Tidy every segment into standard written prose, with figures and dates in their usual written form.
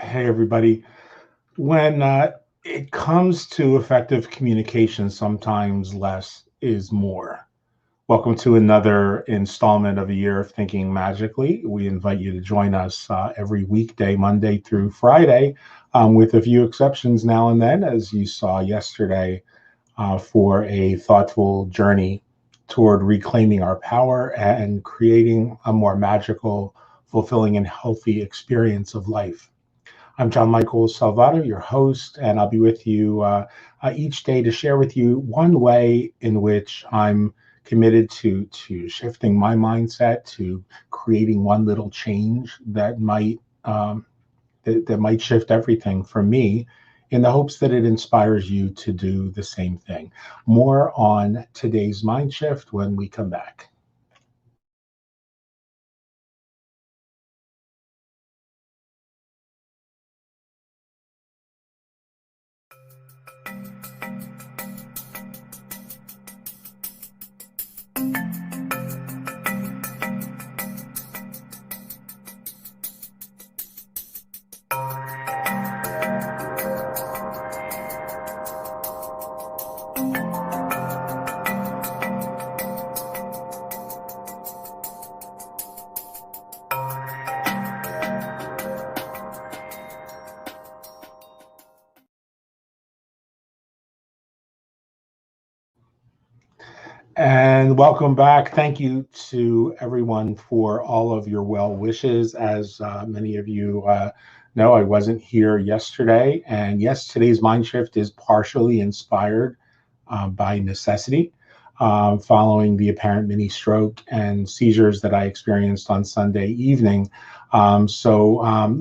Hey, everybody. When it comes to effective communication, sometimes less is more. Welcome to another installment of A Year of Thinking Magically. We invite you to join us every weekday, Monday through Friday, with a few exceptions now and then, as you saw yesterday, for a thoughtful journey toward reclaiming our power and creating a more magical, fulfilling, and healthy experience of life. I'm John Michael Salvato, your host, and I'll be with you each day to share with you one way in which I'm committed to shifting my mindset, to creating one little change that might shift everything for me, in the hopes that it inspires you to do the same thing. More on today's mind shift when we come back. And welcome back. Thank you to everyone for all of your well wishes. As many of you know, I wasn't here yesterday. And yes, today's mind shift is partially inspired by necessity, following the apparent mini stroke and seizures that I experienced on Sunday evening. Let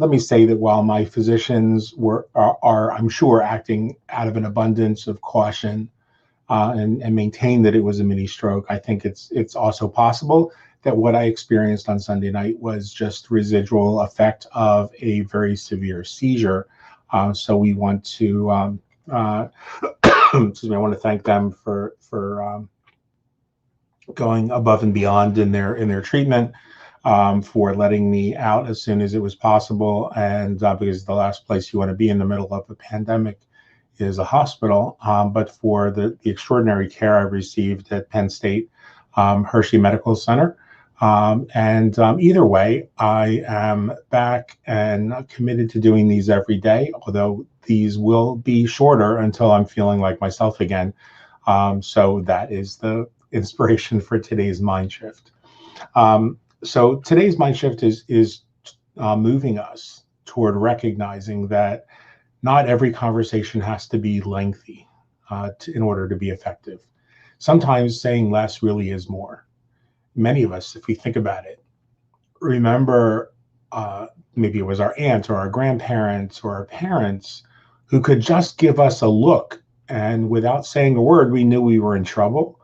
me say that while my physicians are, I'm sure, acting out of an abundance of caution and maintain that it was a mini stroke, I think it's also possible that what I experienced on Sunday night was just residual effect of a very severe seizure. So we want to excuse me. I want to thank them for going above and beyond in their treatment, for letting me out as soon as it was possible, and because the last place you want to be in the middle of a pandemic is a hospital, but for the extraordinary care I received at Penn State Hershey Medical Center. Either way, I am back and committed to doing these every day, although these will be shorter until I'm feeling like myself again. So that is the inspiration for today's mind shift. So today's mind shift is moving us toward recognizing that not every conversation has to be lengthy in order to be effective. Sometimes saying less really is more. Many of us, if we think about it, remember maybe it was our aunt or our grandparents or our parents who could just give us a look, and without saying a word, we knew we were in trouble,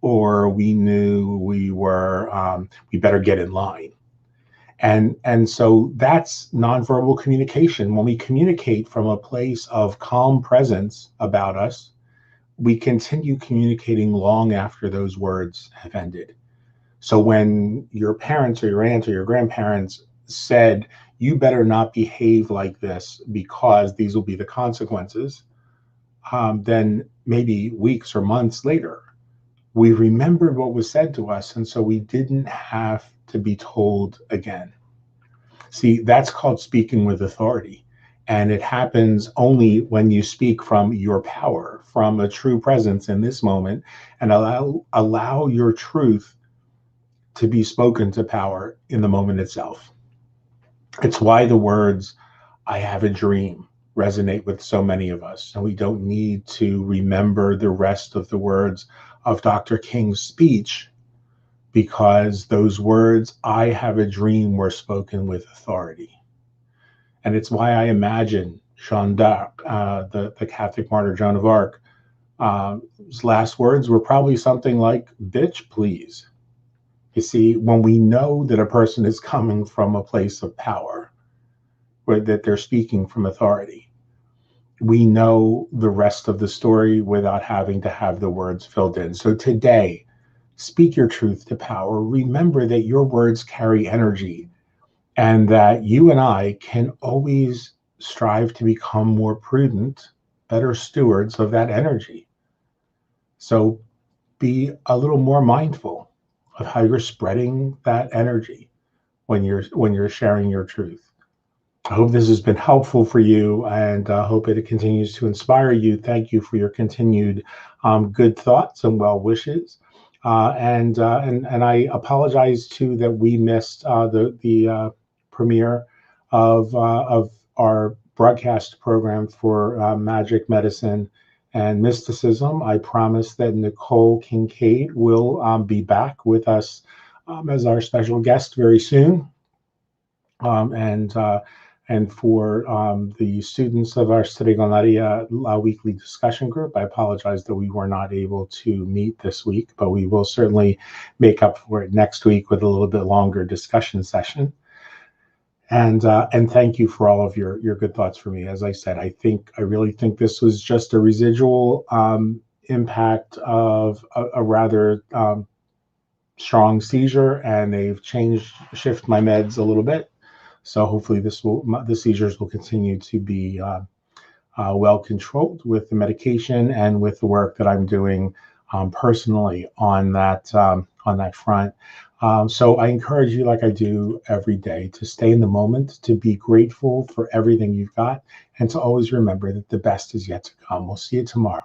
or we knew we better get in line. And so that's nonverbal communication. When we communicate from a place of calm presence about us, we continue communicating long after those words have ended. So when your parents or your aunt or your grandparents said, "You better not behave like this because these will be the consequences," then maybe weeks or months later, we remembered what was said to us, and so we didn't have to be told again. See, that's called speaking with authority. And it happens only when you speak from your power, from a true presence in this moment, and allow your truth to be spoken to power in the moment itself. It's why the words, "I have a dream," resonate with so many of us. And we don't need to remember the rest of the words of Dr. King's speech, because those words, "I have a dream," were spoken with authority. And it's why I imagine Jeanne d'Arc, the Catholic martyr Joan of Arc, his last words were probably something like, "Bitch, please." You see, when we know that a person is coming from a place of power, or that they're speaking from authority, we know the rest of the story without having to have the words filled in. So today, speak your truth to power. Remember that your words carry energy, and that you and I can always strive to become more prudent, better stewards of that energy. So be a little more mindful of how you're spreading that energy when you're sharing your truth. I hope this has been helpful for you, and hope it continues to inspire you. Thank you for your continued good thoughts and well wishes. And I apologize too that we missed the premiere of our broadcast program for magic, medicine, and mysticism. I promise that Nicole Kincaid will be back with us as our special guest very soon. And for the students of our Stregoneria weekly discussion group, I apologize that we were not able to meet this week, but we will certainly make up for it next week with a little bit longer discussion session. And thank you for all of your good thoughts for me. As I said, I really think this was just a residual impact of a rather strong seizure, and they've shift my meds a little bit. So hopefully the seizures will continue to be well controlled with the medication and with the work that I'm doing personally on that front. So I encourage you, like I do every day, to stay in the moment, to be grateful for everything you've got, and to always remember that the best is yet to come. We'll see you tomorrow.